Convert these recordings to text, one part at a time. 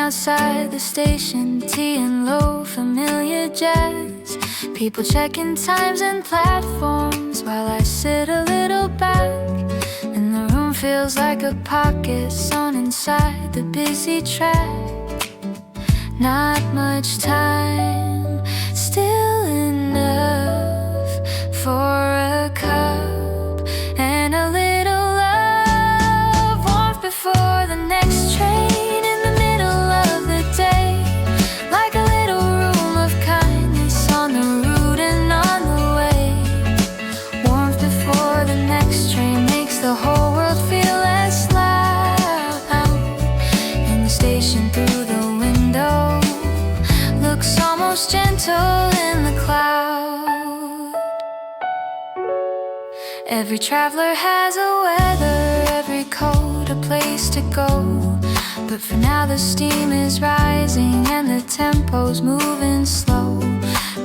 outside the station, tea and low, familiar jazz. People checking times and platforms while I sit a little back. And the room feels like a pocket sewn inside the busy track. Not much time, still enough for a cup and a little love. Warmth before the next train in the middle of the day, like a little room of kindness on the route and on the way. Warmth before the next train makes the whole world feel less loud. And the station through the window looks almost gentle in the cloud. Every traveler has a weather, every coat a place to go. But for now the steam is rising and the tempo's moving slow.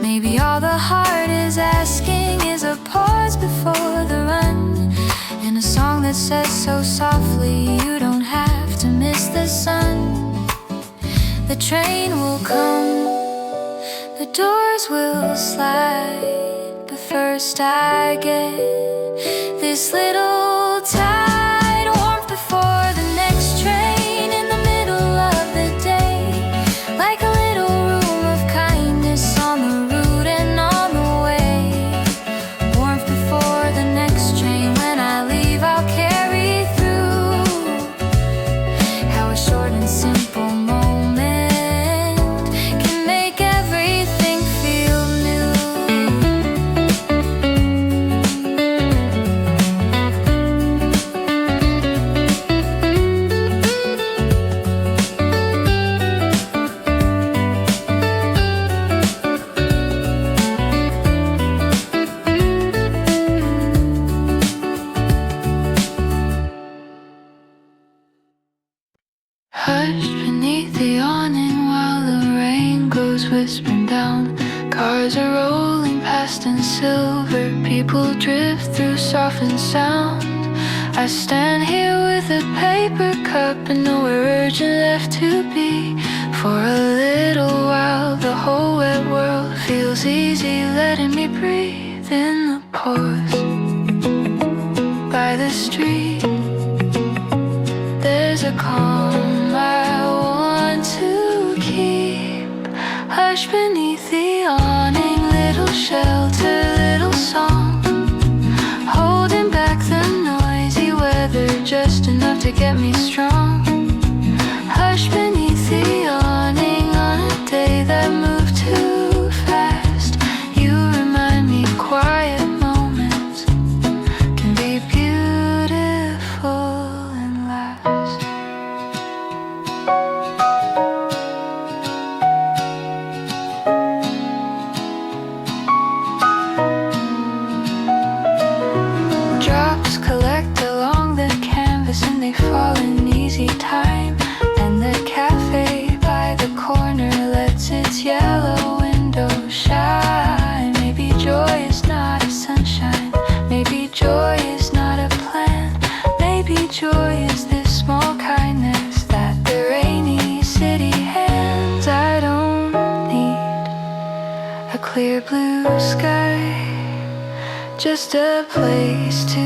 Maybe all the heart is asking is a pause before the run, and a song that says so softly you don't have to miss the sun. The train will come, the doors will slide, but first I get this little tide. Warmth before the next train in the middle of the day, like a little room of kindness on the route and on the way. Warmth before the next train, when I leave I'll carry through how a short and simple moment can make everything feel new. Hushed beneath the awning while the rain goes whispering down. Cars are rolling past in silver, people drift through softened sound. I stand here with a paper cup and nowhere urgent left to be. For a little while the whole wet world feels easy, letting me breathe in the pause. By the street there's a calm I want to keep. Hush beneath the awning, little shelter, little song, holding back the noisy weather just enough to get me strong. Hush beneath the awning on a day that moved too fast. You remind me quiet moments can be beautiful and last. Drops collect along the canvas and they fall in easy time. And the cafe by the corner lets its yellow window shine. Maybe joy is not a sunshine, maybe joy is not a plan. Maybe joy is this small kindness that the rainy city hands. I don't need a clear blue sky, just a place to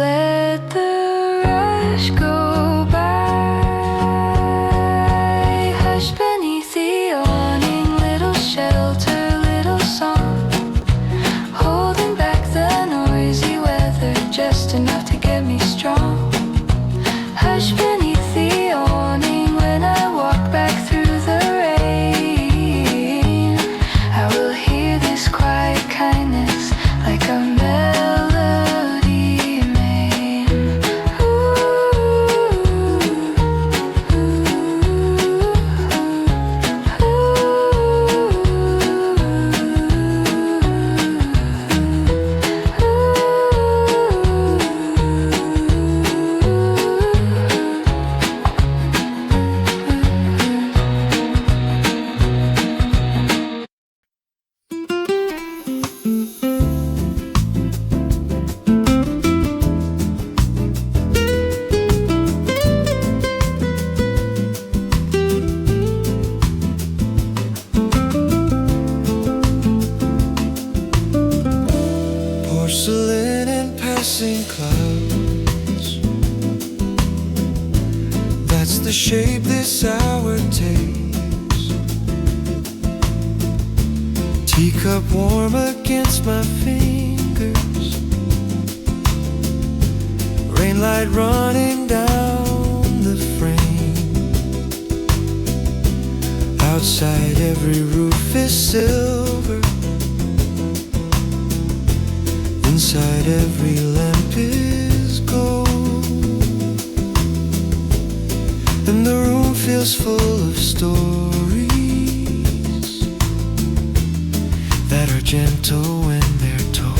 let the rush go by. Hush beneath the awning, little shelter, little song, holding back the noisy weather just enough to get me strong. Hush beneath the awning, when I walk back through the rain, I will hear this quiet kindness like a melody the shape this hour takes. Teacup warm against my fingers, rainlight running down the frame. Outside every roof is silver, inside every lamp is gold. And the room feels full of stories that are gentle when they're told.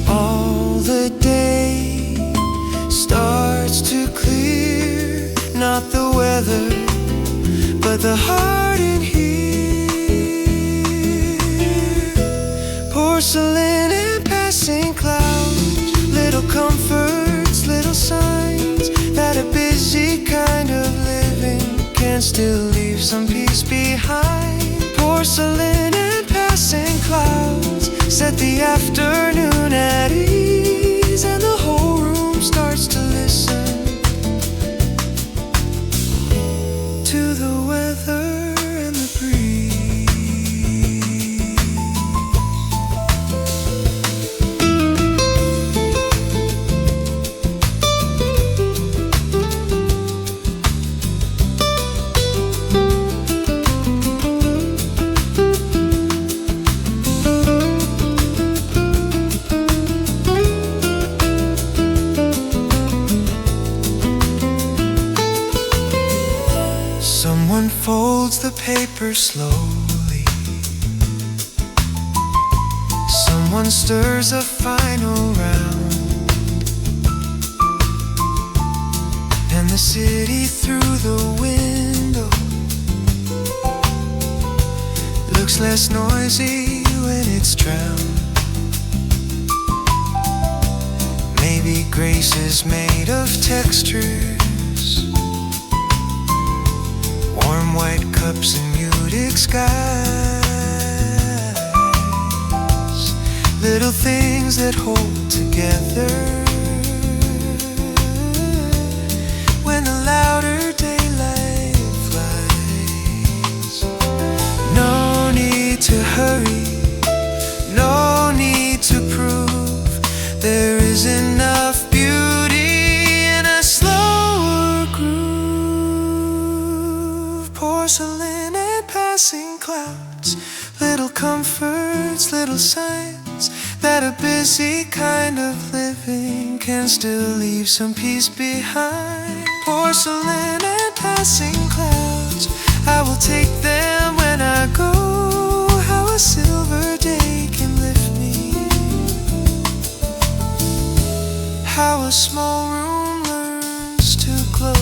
All the day starts to clear, not the weather, but the heart in here. Porcelain and passing clouds, little comforts, little signs that a busy kind of living can still leave some peace behind. Porcelain and passing clouds set the afternoon at ease, and the whole room starts to listen to the weather and the breeze. Someone folds the paper slowly, someone stirs a final round, and the city through the window looks less noisy when it's drowned. Maybe grace is made of textures, warm white cups and muted skies, little things that hold together when the louder daylight flies. No need to hurry, no need to prove there is enough beauty in a slower groove. Porcelain and passing clouds, little comforts, little signs that a busy kind of living can still leave some peace behind. Porcelain and passing clouds, I will take them when I go. How a silver day can lift me, how a small room learns to glow.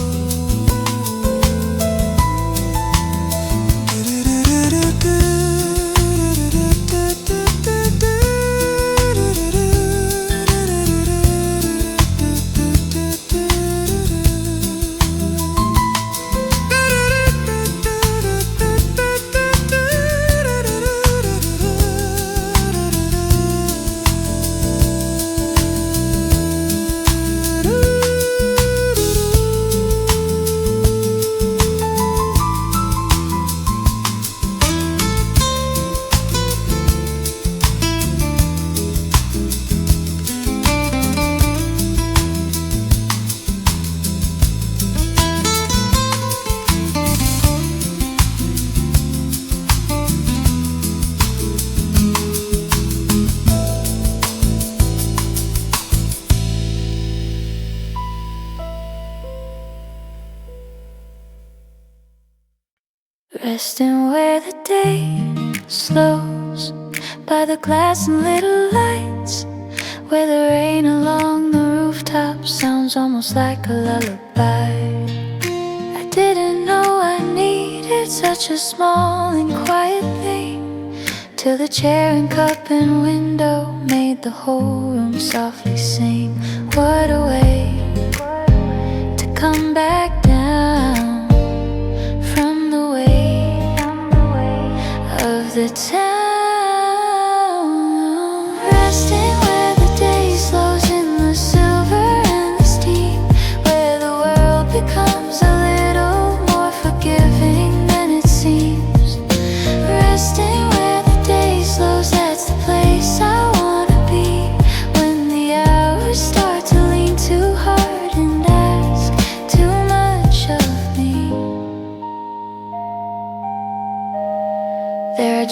Resting where the day slows by the glass and little lights, where the rain along the rooftop sounds almost like a lullaby. I didn't know I needed such a small and quiet thing, till the chair and cup and window made the whole room softly sing. What a way to come back down from the weight of the town. Resting where the day slows in the silver and the steam, where the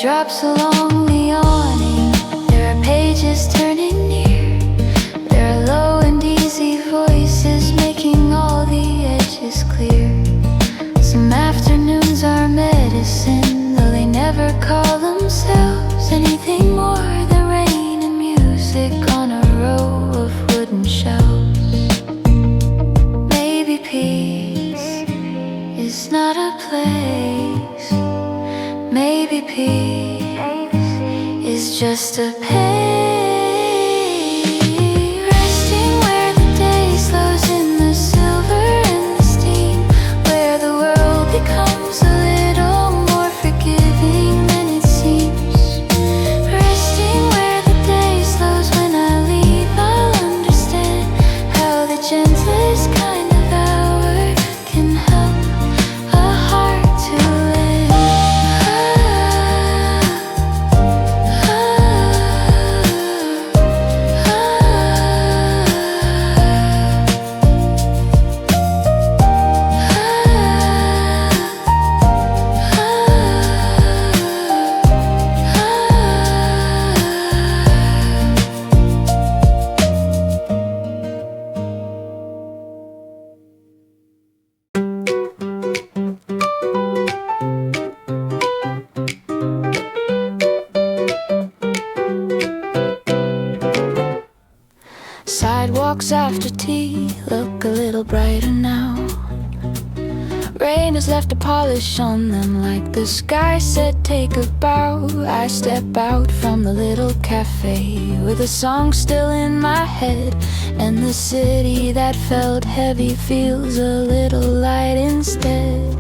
drops along the awning. There are pages turning near. There are low and easy voices making all the edges clear. Some afternoons are medicine, though they never call themselves anything more than rain and music on a row of wooden shelves. Maybe peace is not a place. Maybe peace is just a pace. Resting where the day slows in the silver and the steam, where the world becomes a little more forgiving than it seems. Resting where the day slows. When I leave, I'll understand how the gentlest kind of hour can help a heart to land. Sidewalks after tea look a little brighter now. Rain has left a polish on them, like the sky said take a bow. I step out from the little cafe with a song still in my head, and the city that felt heavy feels a little light instead.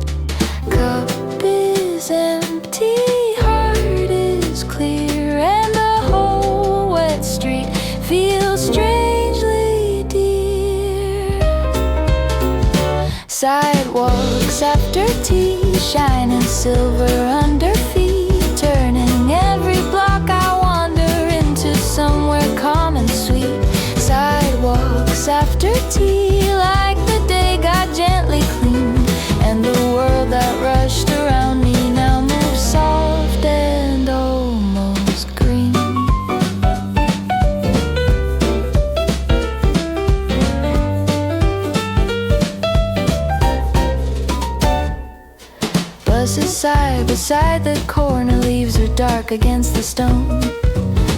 Cup is empty, heart is clear, and the whole wet street feels strangely dear. Sidewalks after tea, shining silver under feet, turning every block I wander into somewhere calm and sweet. Sidewalks after tea, like the day got gently cleaned, and the world that rushed around me now moves soft and almost green. Buses side beside the corner, leaves are dark against the stone.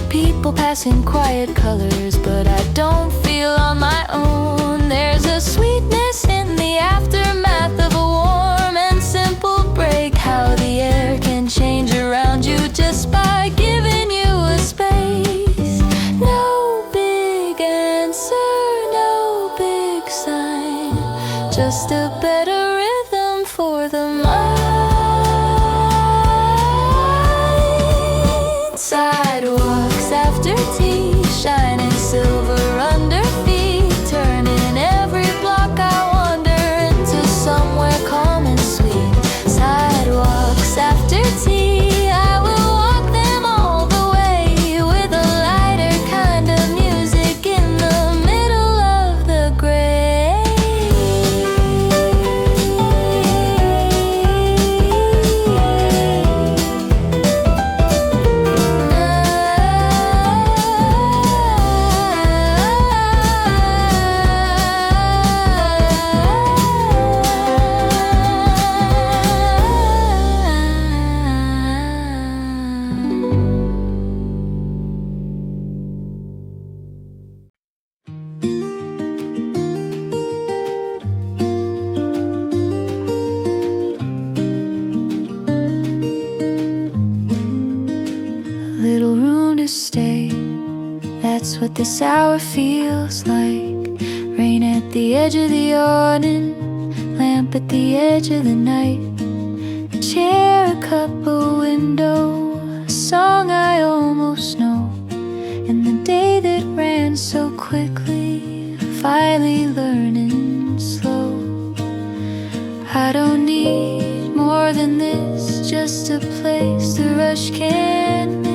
People passing quiet colors, but I don't feel on my own. There's a sweetness in the aftermath of a warm and simple break. How the air can change around you just by giving you a space. No big answer, no big sign, just a better rhythm for the mind. Sidewalks after tea, shining silver under feet, turning every block I wander into somewhere calm and sweet. Sidewalks after tea, I will walk them all the way, with a lighter kind of music in the middle of the gray. Little room to stay, that's what this hour feels like. Rain at the edge of the awning, lamp at the edge of the night, a chair, a cup, a window, a song I almost know. And the day that ran so quickly, finally learning slow. I don't need more than this, just a place the rush can't miss.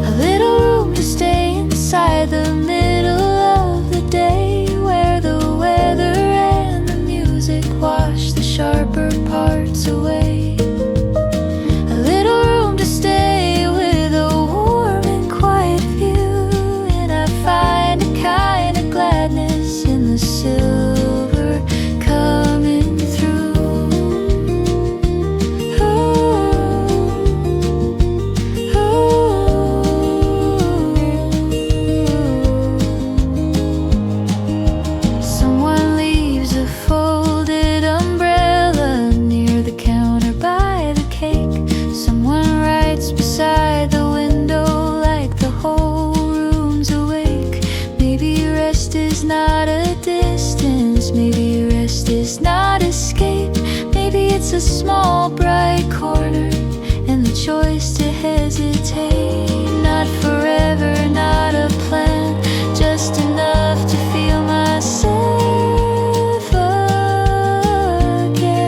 A little room to stay inside the middle of the day, where the weather and the music wash the sharper parts away. place. Maybe rest is not escape. Maybe it's a small bright corner, and the choice to hesitate. Not forever, not a plan, just enough to feel myself again.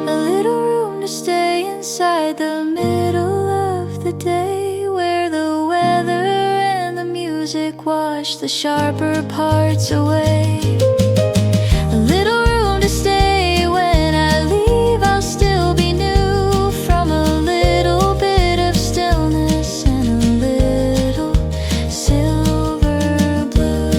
A little room to stay inside the middle of the day, where the weather and the music wash the sharper parts away. A little room to stay. When I leave, I'll still be new, from a little bit of stillness and a little silver blue.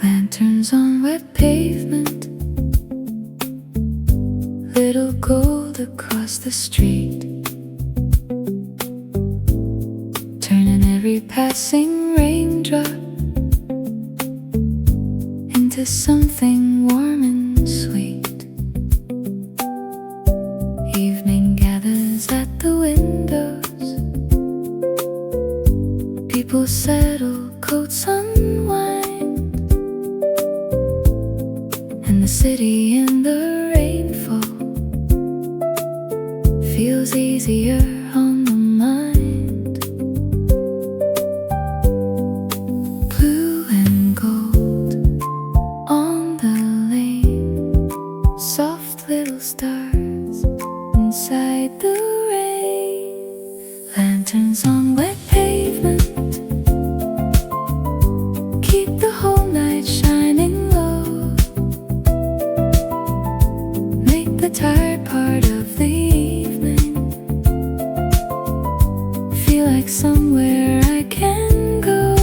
Lanterns on wet pavement, little gold across the street, turning every passing raindrop into something warm and sweet. Evening gathers at the windows, people settle, coats unwind, and the city in the rainfall feels easier on the mind. Blue and gold on the lane, soft little stars inside the rain. Lanterns on wet pavement, keep the whole night shining low. Make the tired part of the evening feel like somewhere I can go.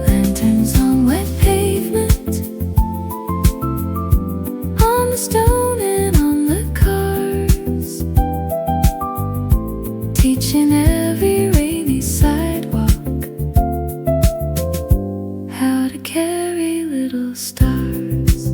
Lanterns on wet pavement, on the stone and on the cars, teaching every rainy sidewalk how to carry little stars.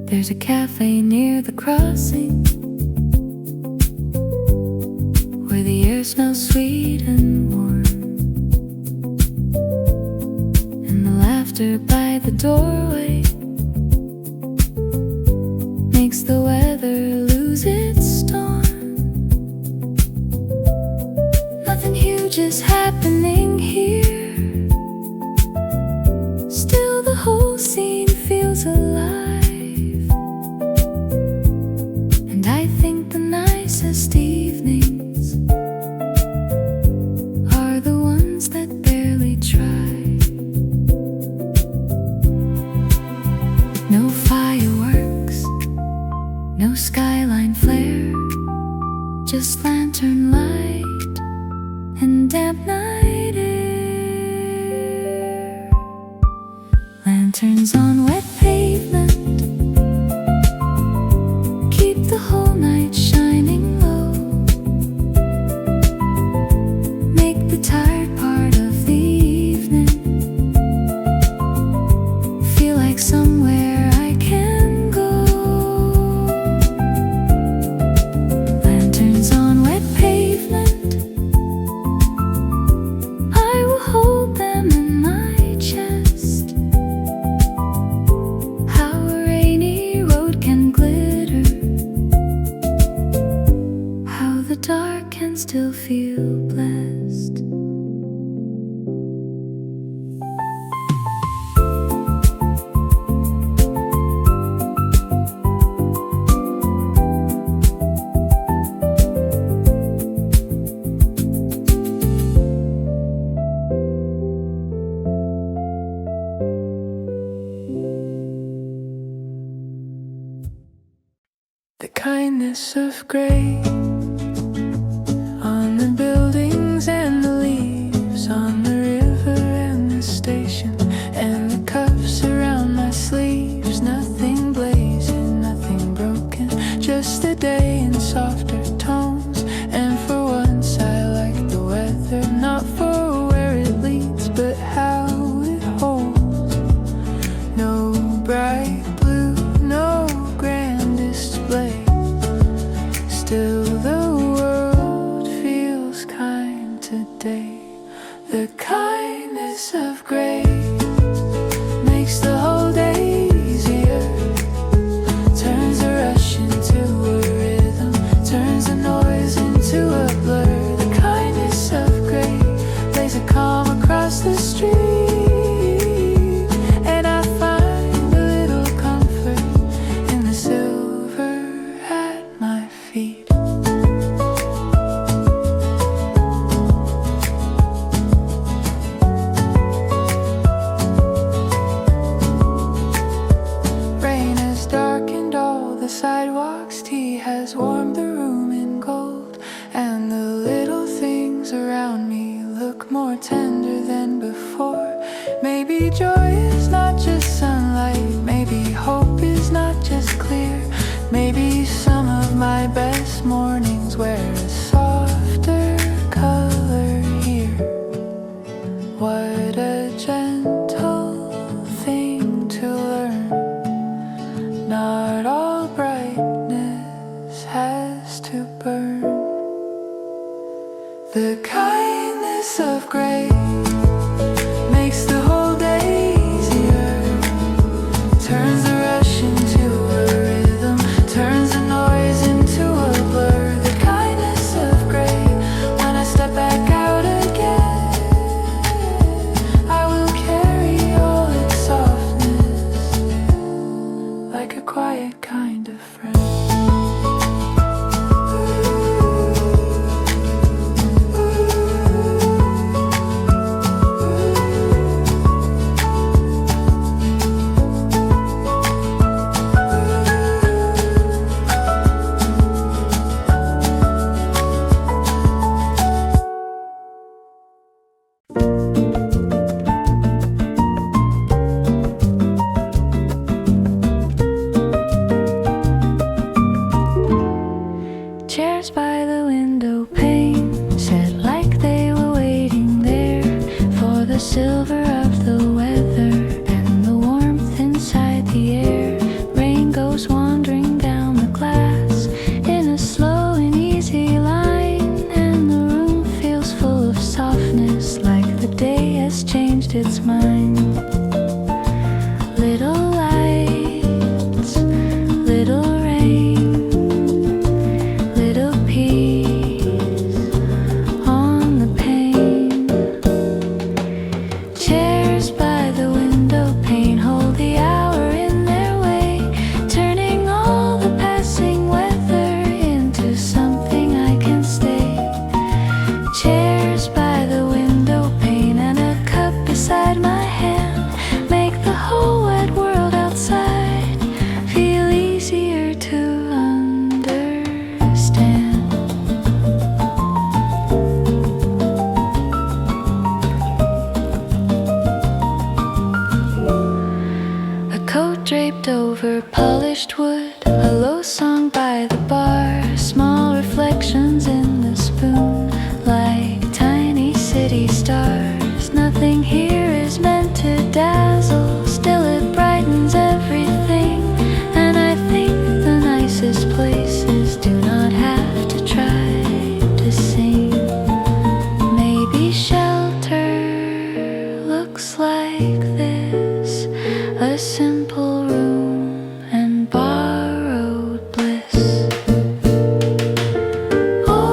There's a cafe near the crossing, where the air smells sweet and warm, and the laughter by the doorway makes the weather lose its storm. Nothing huge is happening here, still the whole scene feels alive. And I think the nicest evenings are the ones that barely try. No fireworks, no skyline flare, just lantern light and damp night air. Lanterns on wet pavement, keep the whole night shining low. Make the tired part of the evening feel like somewhere I can go. Lanterns on wet pavement, I will hold them in my chest. kindness of gray on the buildings and the leaves, on the river and the station, and the cuffs around my sleeves. Nothing blazing, nothing broken, just a day in softer tones. And for once I like the weather, not for where it leads, but how it holds. No bright blue, no grand display, still the world feels kind today. The kindness of gray makes the whole day easier, turns a rush into a rhythm, turns the noise into a blur. The kindness of gray lays a calm across the street, and I find a little comfort in the silver at my feet. Rain has darkened all the sidewalks, tea has warmed the room in gold, and the little things around me look more tender than before. Maybe joy is not just sunlight, maybe hope is not just clear. Maybe some of my best mornings wear a softer color here. What a gentle thing to learn. Not all brightness has to burn. The kindness of gray makes the whole day easier, turns the rush into a rhythm, turns the noise into a blur. The kindness of gray, when I step back out again, I will carry all its softness like a quiet kind of friend. Chairs by the window pane sat like they were waiting there for the silver of the weather and the warmth inside the air. Rain goes wandering down the glass in a slow and easy line, and the room feels full of softness, like the day has changed its mind. Little lights, little rain, little peace on the pane. Chairs by the window pane hold the hour in their way, turning all the passing weather into something I can stay. Chairs by the window pane and a cup beside my hand make the whole wide world outside feel easier to understand. A coat draped over polished wood, a low song by the bar, small reflections in the spoon like tiny city stars. Nothing here is meant to dazzle, still it brightens everything. And I think the nicest places do not have to try to sing. Maybe shelter looks like this, a simple room and borrowed bliss. Oh,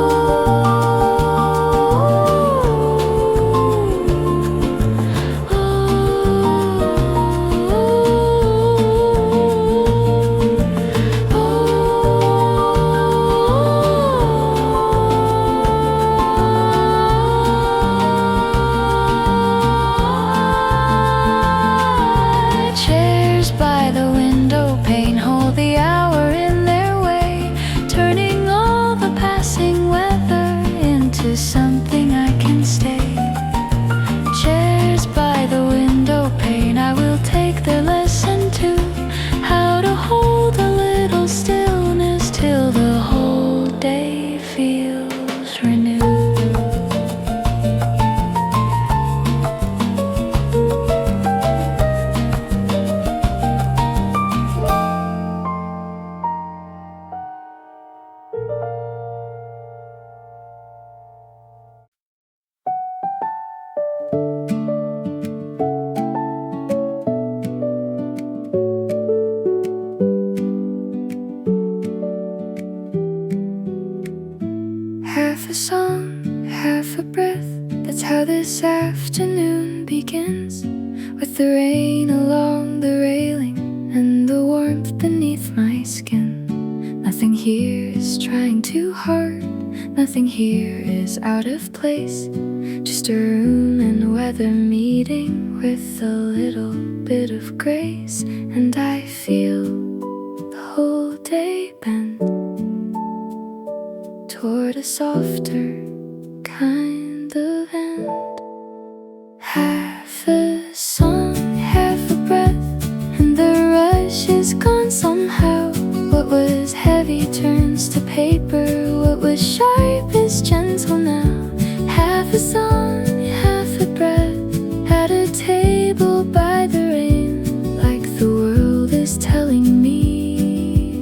how this afternoon begins, with the rain along the railing and the warmth beneath my skin. Nothing here is trying too hard, nothing here is out of place. Just a room and weather meeting with a little bit of grace. And I feel the whole day bend toward a softer kind of end. Half a song, half a breath, and the rush is gone somehow. What was heavy turns to paper, what was sharp is gentle now. Half a song, half a breath, at a table by the rain, like the world is telling me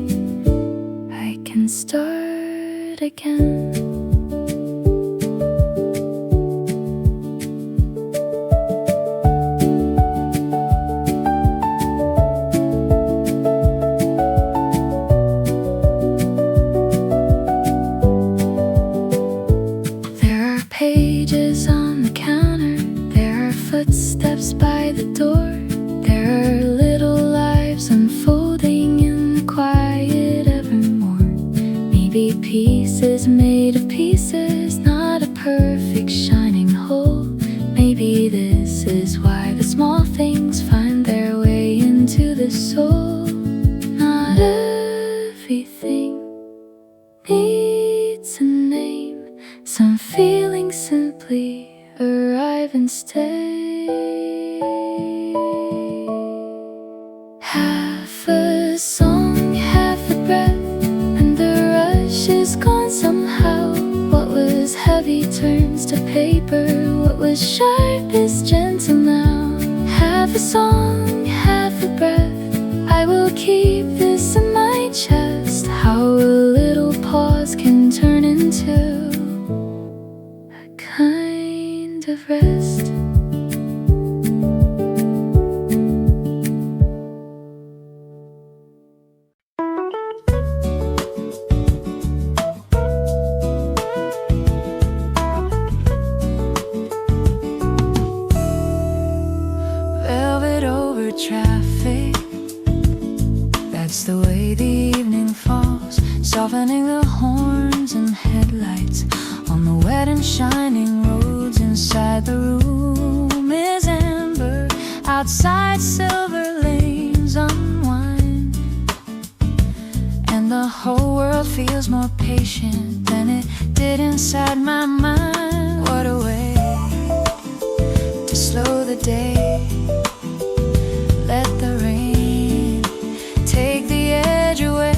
I can start again. Pages on the counter, there are footsteps by the door. There are little lives unfolding in the quiet evermore. Maybe pieces made of pieces, not a perfect shining whole. Maybe this is why the small things find their way into the soul. Not everything needs a name. Some feelings simply arrive and stay. Half a song, half a breath, and the rush is gone somehow. What was heavy turns to paper, what was sharp is gentle now. Half a song, half a breath, I will keep this in my chest. How a little pause can turn into kind of rest. Velvet over traffic, that's the way the evening falls, softening the horns and headlights on the wet and shining roads. Inside the room is amber, outside silver lanes unwind, and the whole world feels more patient than it did inside my mind. What a way to slow the day. Let the rain take the edge away.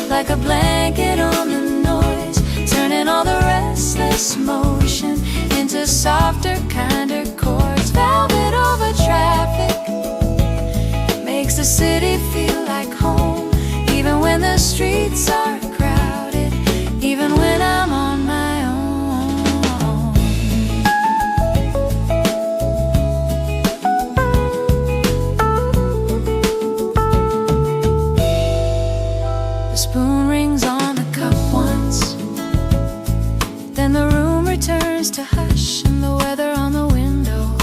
Like a blanket on the noise, turning all the restless motion into softer, kinder chords. Velvet over traffic, it makes the city feel like home, even when the streets are crowded, even when I'm on my own. The spoon rings on the cup once, then the room returns to hush, and the weather on the window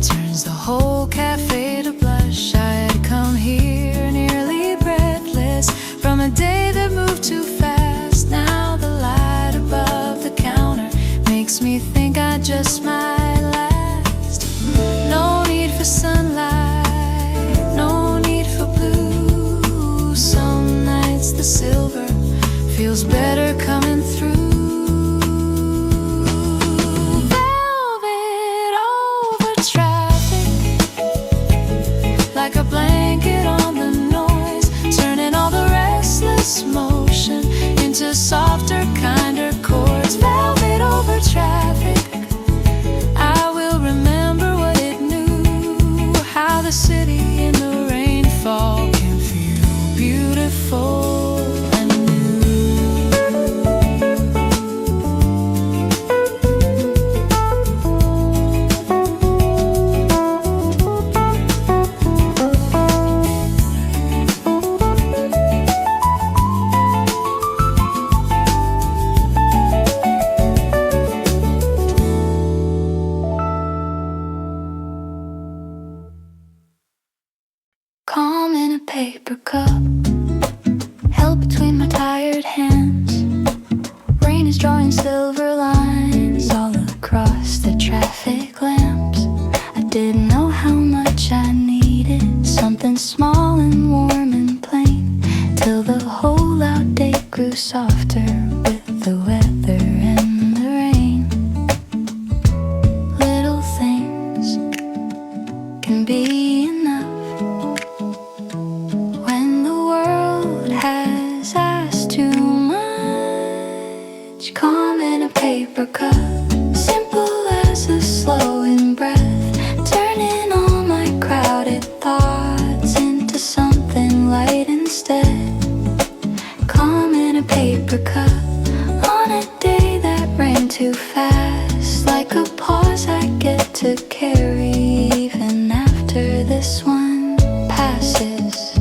turns the whole cafe to blush. I had come here nearly breathless from a day that moved too fast. Now the light above the counter makes me think I just might last. No need for sunlight, no need for blue. Some nights the silver feels better coming through. Velvet over traffic, like a blanket on the noise, turning all the restless motion into softer, kinder chords. Velvet over traffic, I will remember what it knew, how the city in the rainfall can feel beautiful and new. grew softer with the weather and the rain. Little things can be enough when the world has asked too much. Calm in a paper cup, simple as a slowing breath, turning all my crowded thoughts into something light instead. Calm in a paper cup on a day that ran too fast, like a pause I get to carry even after this one passes.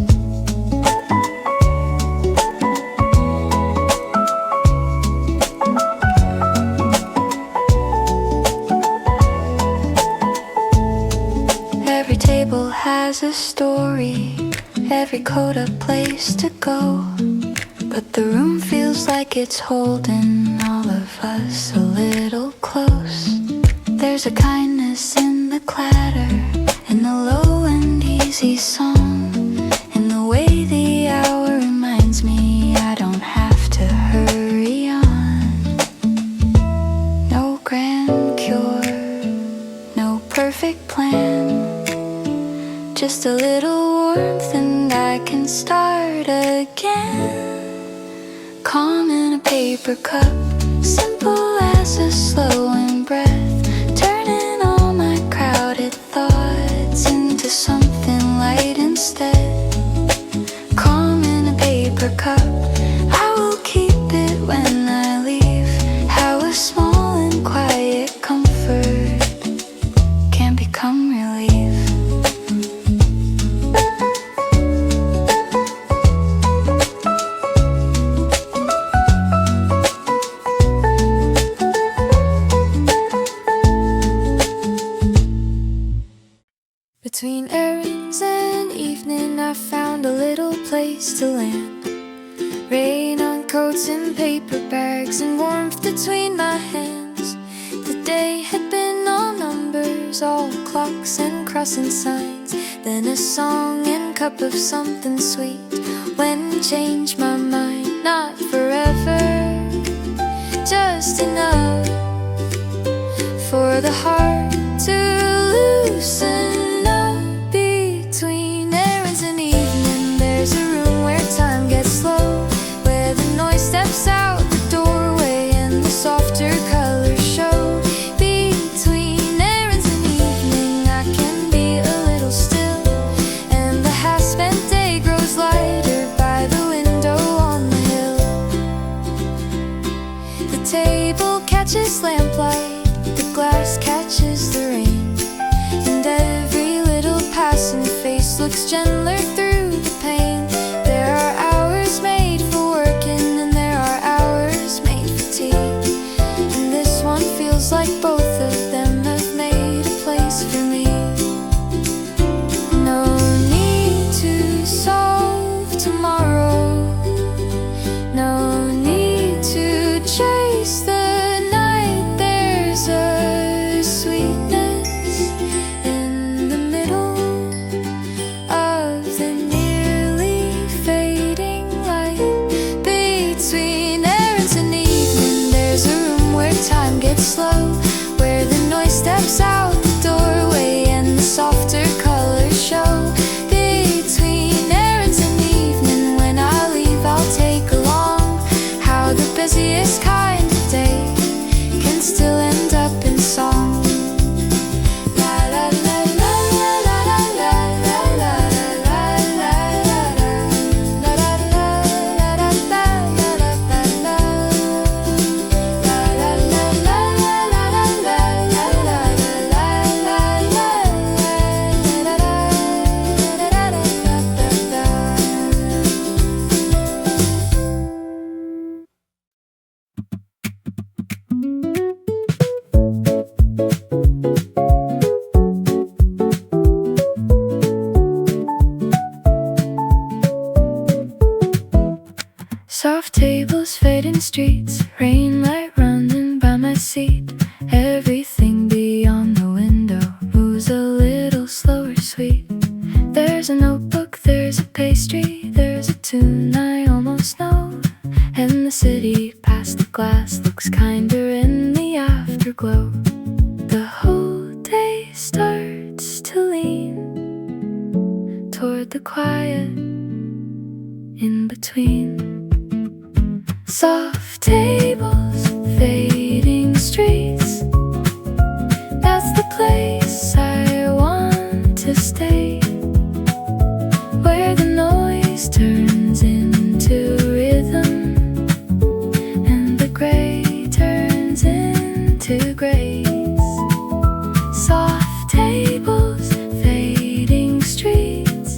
Every table has a story, every coat a place to go, but the room feels like it's holding all of us a little close. There's a kindness in the clatter, in the low and easy song, in the way the hour reminds me I don't have to hurry on. No grand cure, no perfect plan, just a little warmth and I can start again. Calm in a paper cup, simple as a slowing breath, turning all my crowded thoughts into something light instead. Calm in a paper cup, I will keep it when I leave. How a small and quiet comfort can become relief. Between errands and evening, I found a little place to land. Rain on coats and paper bags, and warmth between my hands. The day had been all numbers, all clocks and crossing signs. Then a song and cup of something sweet, when changed my mind. Not forever, just enough for the heart to loosen. Between errands and evening, there's a room where time gets slow, where the noise steps out the doorway and the softer colors show. Between errands and evening, I can be a little still, and the half-spent day grows lighter by the window on the hill. The table catches lamplight, the glass catches the rain, and every little passing face looks gentler through the pain. There are hours made for working, and there are hours made for tea, and this one feels like both of them have made a place for me. No need to solve tomorrow, no need to chase the night. There's a sweetness in the middle of the nearly fading light. Between errands and evening, there's a room where time gets slow, where the noise steps out the doorway and the softer colors show. Between errands and evening, when I leave I'll take along how the busiest kind of day can still end up in song. La la la la la la la la la la la la la la Soft tables, fading streets, rain light running by my seat. Everything beyond the window moves a little slower, sweet. There's a notebook, there's a pastry, there's a tune I almost know. And the city past the glass looks kinder in the afterglow. The whole day starts to lean toward the quiet in between. Soft tables, fading streets, that's the place I want to stay, where the noise turns into rhythm and the gray turns into grace. Soft tables, fading streets,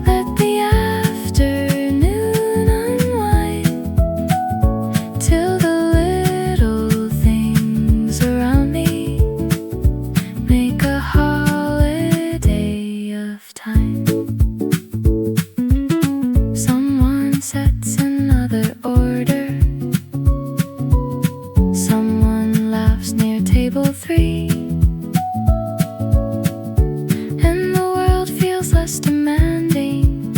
let the afternoon unwind till the little things around me make a holiday of time. Someone sets another order, someone laughs near table 3, and the world feels less demanding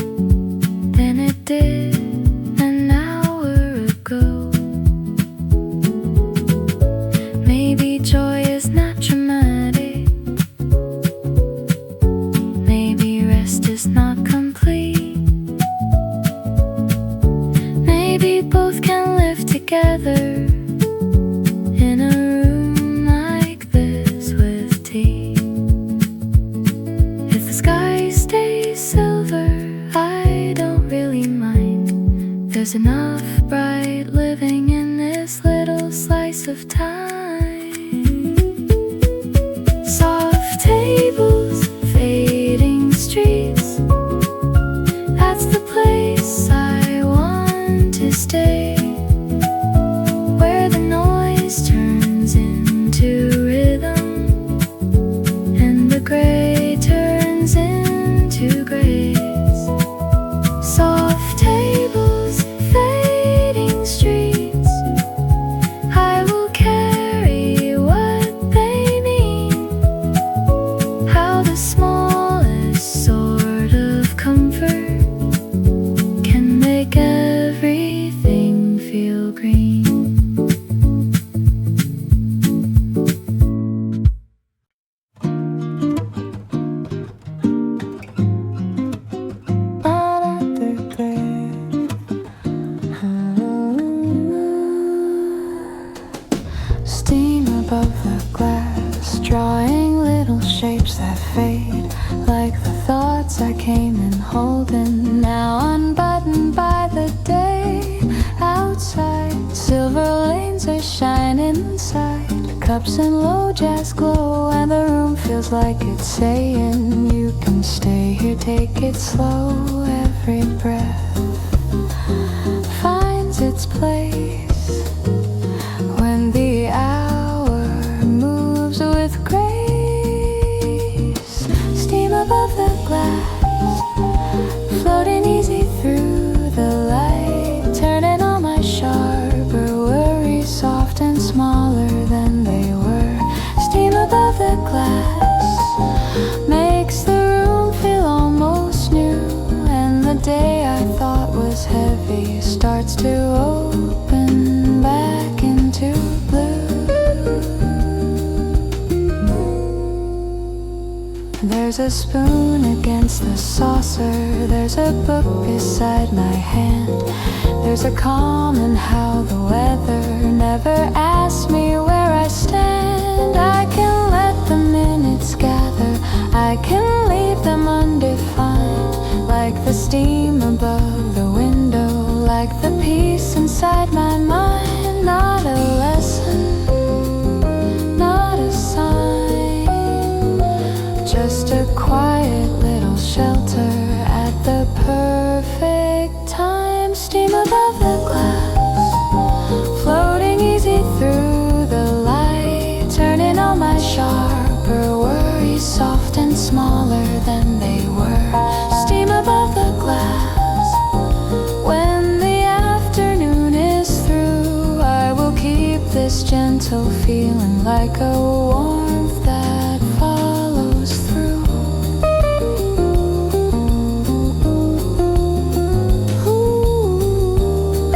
than it did an hour ago. Maybe joy is not dramatic, maybe rest is not complete, maybe both can live together in a room like this with tea. If the sky stays silver, I don't really mind. There's enough bright living in this little slice of time. Soft tables, fading streets, that's the place I want to stay, where the noise turns into rhythm and the gray turns into grace. Soft tables, fading streets, I will carry what they mean, how the smallest sort of comfort can make everything feel green. Steam above the glass, drawing little shapes that fade, like the thoughts I came in holding, now unbuttoned by the day. Outside, silver lanes are shining inside, cups and low jazz glow, and the room feels like it's saying, you can stay here, take it slow. Every breath finds its place when the hour moves with grace. Steam above the glass, floating easy through the light, turning all my sharper worries soft and smaller than they were. Steam above the glass makes the room feel almost new, and the day I thought was heavy starts to open back into blue. There's a spoon against the saucer, there's a book beside my hand, there's a calm in how the weather never asks me where I stand. I can let the minutes gather, I can leave them undefined, like the steam above the window, like the peace inside my mind. Not a lesson, not a sign, just a quiet little shelter at the perfect time. Steam above the glass, floating easy through the light, turning all my sharper worries soft and smaller than they were. Steam above the glass, when the afternoon is through, I will keep this gentle feeling like a warmth that follows through. Ooh.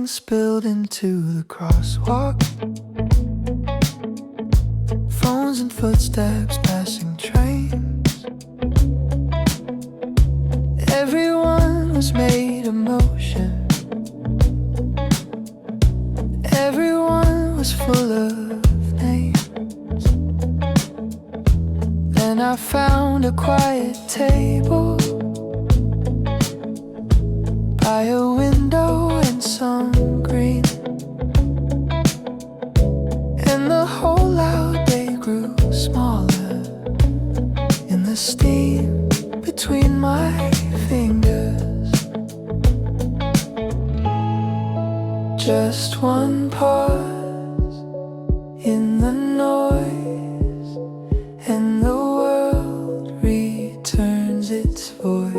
spilled into the crosswalk. Phones and footsteps passing trains. Everyone was made of motion. Everyone was full of names. Then I found a quiet table by a window in some green, and the whole loud day grew smaller in the steam between my fingers. Just one pause in the noise, and the world returns its voice.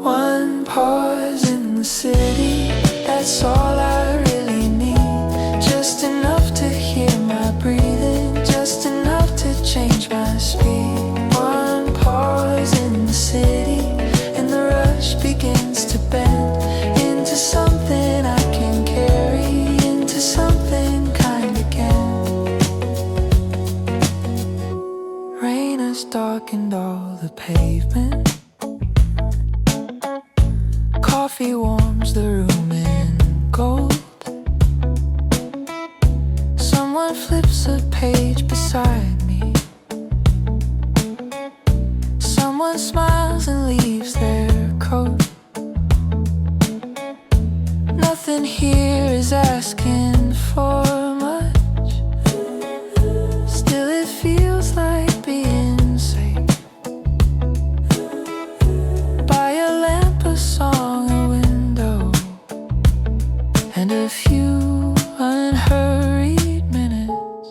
One pause in the city, that's all I really need. Just enough to hear my breathing, just enough to change my speed. One pause in the city, and the rush begins to bend into something I can carry, into something kind again. Rain has darkened all the pavement. Coffee warms the room in gold. Someone flips a page beside me. Someone smiles and leaves their coat. Nothing here is asking for much. Still it feels like being safe by a lamp, a song, a window, and a few unhurried minutes.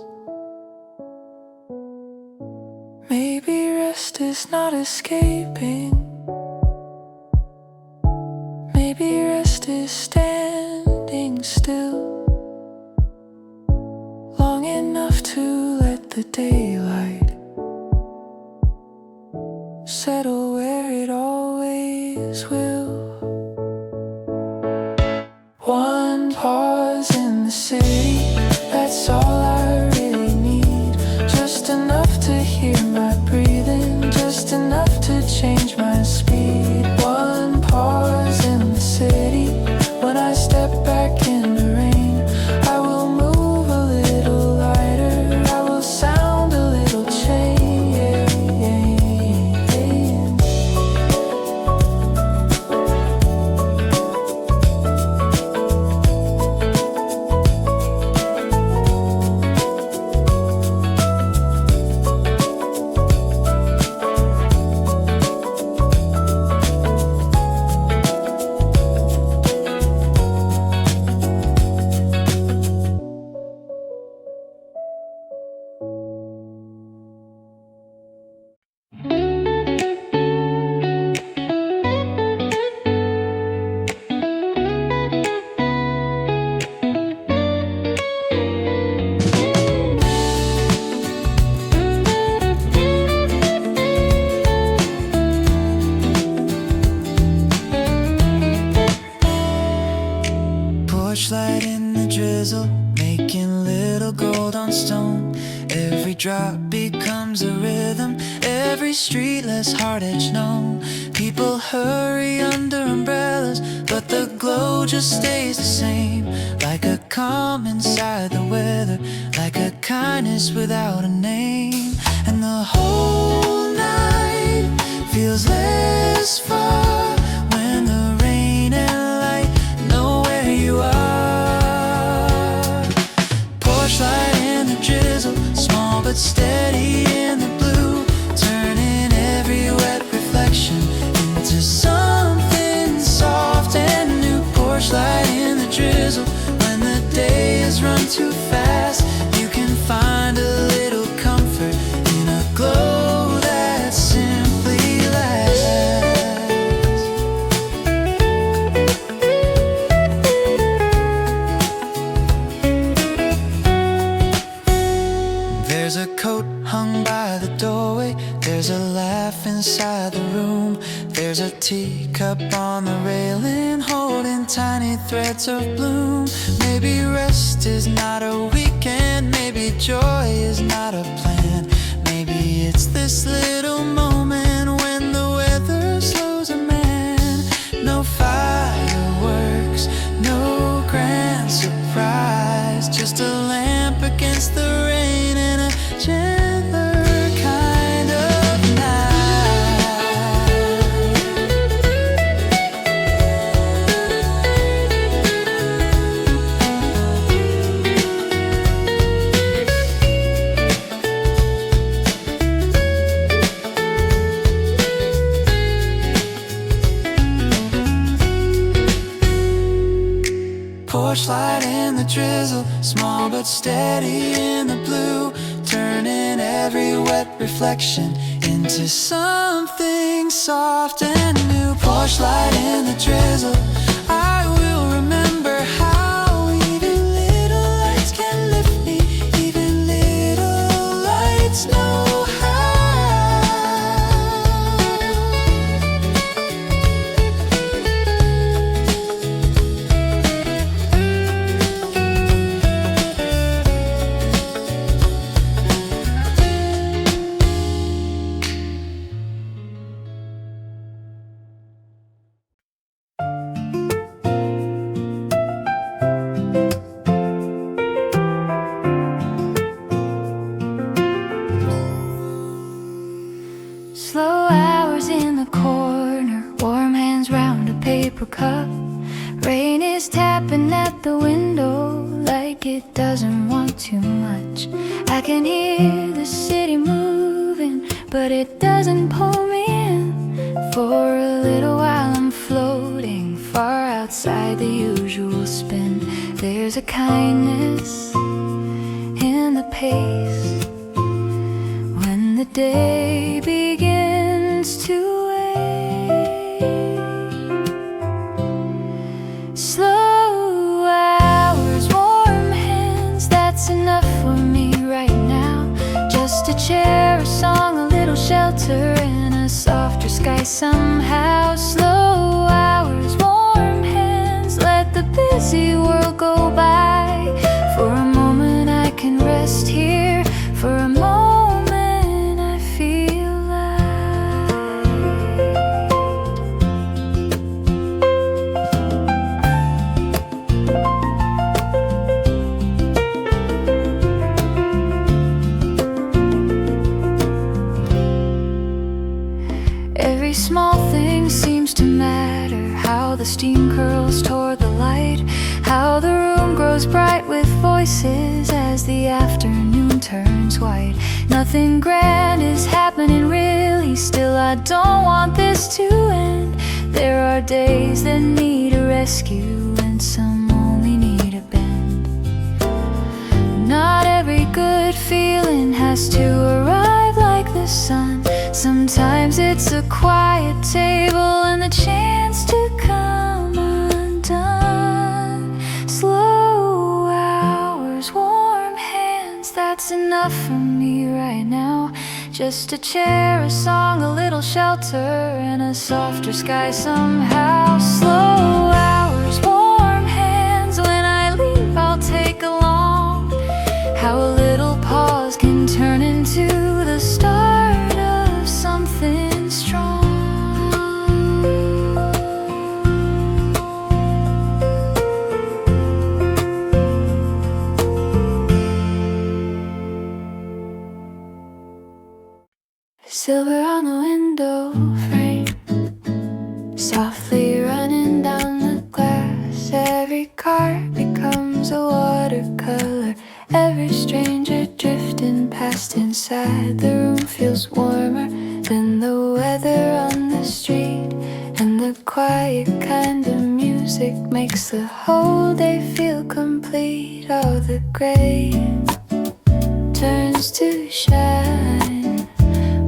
Maybe rest is not escaping. Maybe rest is standing still long enough to let the daylight settle where it always will. One pause in the city, that's all I really need. Just enough to hear my breathing, just enough to change my speed. One pause in the city, when I step back in the rain, I will move a little lighter, I will sound a little change. Porch light in the drizzle, making little gold on stone. Every drop becomes a rhythm, every street less hard edge known. People hurry under umbrellas, but the glow just stays the same. Like a calm inside the weather, like a kindness without a name. And the whole night feels less far when the rain and light know where you are. Porch light in the drizzle, small but steady in the blue, turning every wet reflection into something soft and new. Porch light in the drizzle, when the days run too fast, you can find a little comfort in a glow that simply lasts. There's a coat hung by the doorway, there's a laugh inside the room, there's a teacup on the railing holding unfold in tiny threads of bloom. Maybe rest is not a weekend, maybe joy is not a plan. Maybe it's this little moment when the weather slows a man. No fireworks, no grand surprise, just a lamp against the rain and a gentler kind of night. Porch light in the drizzle, small but steady in the blue, turning every wet reflection into something soft and new. Porch light in the drizzle, I will remember how even little lights can lift me, even little lights know how. Slow hours in the corner, warm hands round a paper cup. Rain is tapping at the window like it doesn't want too much. I can hear the city moving, but it doesn't pull me in. For a little while I'm floating far outside the usual spin. There's a kindness in the pace when the day begins to wane. Slow hours, warm hands, that's enough for me right now. Just a chair, a song, a little shelter, and a softer sky somehow. Slow hours, warm hands, let the busy world go by. For a moment I can rest here, for a moment I feel light. Every small thing seems to matter, how the steam curls toward the light, how the room grows bright with voices as the afternoon turns white. Nothing grand is happening really, still I don't want this to end. There are days that need a rescue and some only need a bend. Not every good feeling has to arrive like the sun. Sometimes it's a quiet table and the chance to come undone. Slow hours, warm hands, that's enough for me right now. Just a chair, a song, a little shelter, and a softer sky somehow. Slow hours, warm hands, when I leave I'll take along how a little pause can turn into the start of something strong. Silver on the window frame, softly running down the glass. Every card becomes a watercolor, every stranger drifting past. Inside the room feels warmer than the weather on the street, and the quiet kind of music makes the whole day feel complete. All the gray turns to shine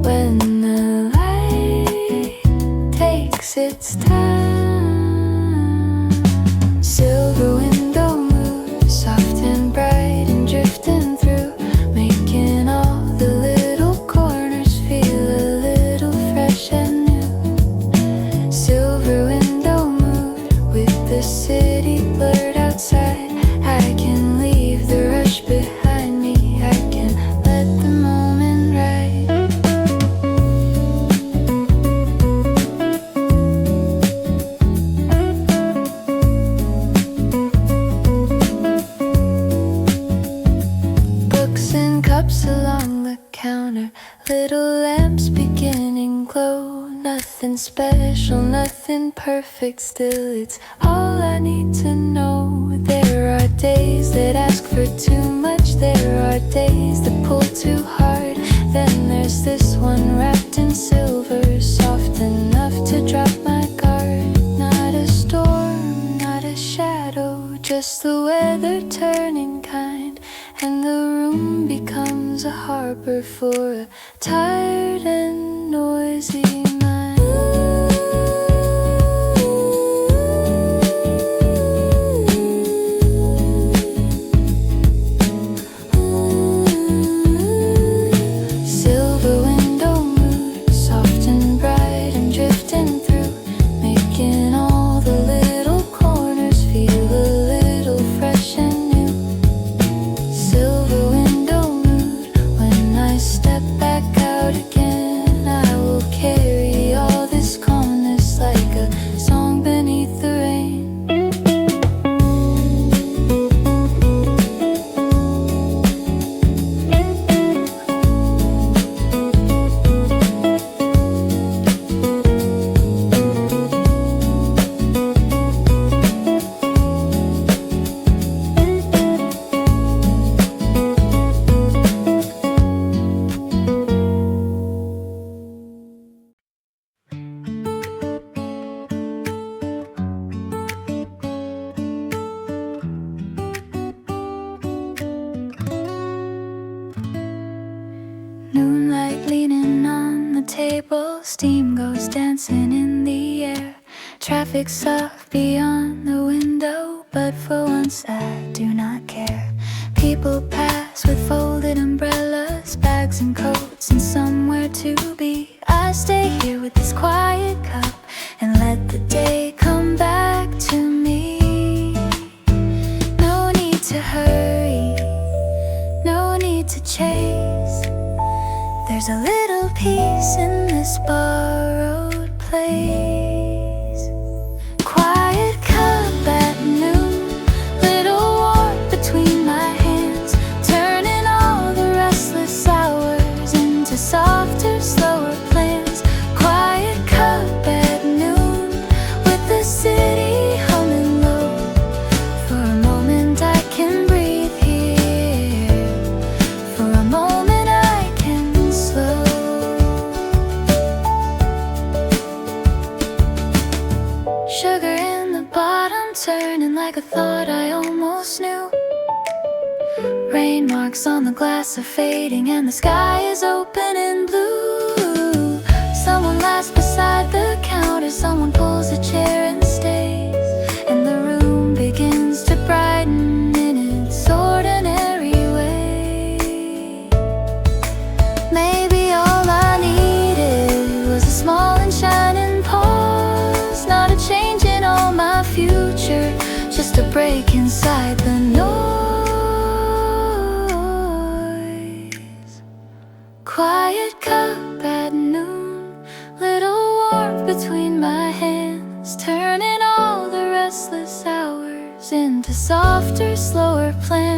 when the light takes its time. Silver window moves, soft and bright and drifting through, making all the little corners feel a little fresh and new. Silver window moved with the shelves along the counter, little lamps beginning glow. Nothing special, nothing perfect, still it's all I need to know. There are days that ask for too much, there are days that pull too hard. Then there's this one wrapped in silver, soft enough to drop my guard. Not a storm, not a shadow, just the weather turning kind, and the room becomes a harbor for a tired and noisy mind. Silver window mood, soft and bright and drifting through, making all the little corners feel a little fresh and new. Silver window mood, when I step back out again, I will carry all this calmness like a song beneath the rain. Moonlight leaning on the table, steam goes dancing in the air. Traffic soft beyond the window, but for once I do not care. People pass with folded umbrellas, bags and coats, and somewhere to be. I stay here with this quiet cup and let the day come back to me. No need to hurry, no need to chase. There's a little peace in this borrowed place. Quiet cup at noon, little warmth between my hands, turning all the restless hours into softer, slower plans. Quiet cup at noon, with the city humming low. For a moment I can breathe here, for a moment I can slow. Sugar in the bottom, turning like a thought I almost knew. Rain marks on the glass are fading, and the sky is open and blue. Someone laughs beside the counter, someone pulls a chair and stays, and the room begins to brighten in its ordinary way. Maybe all I needed was a small and shining pause, not a change in all my future, just a break inside the noise. Quiet cup at noon, little warmth between my hands, turning all the restless hours into softer, slower plans.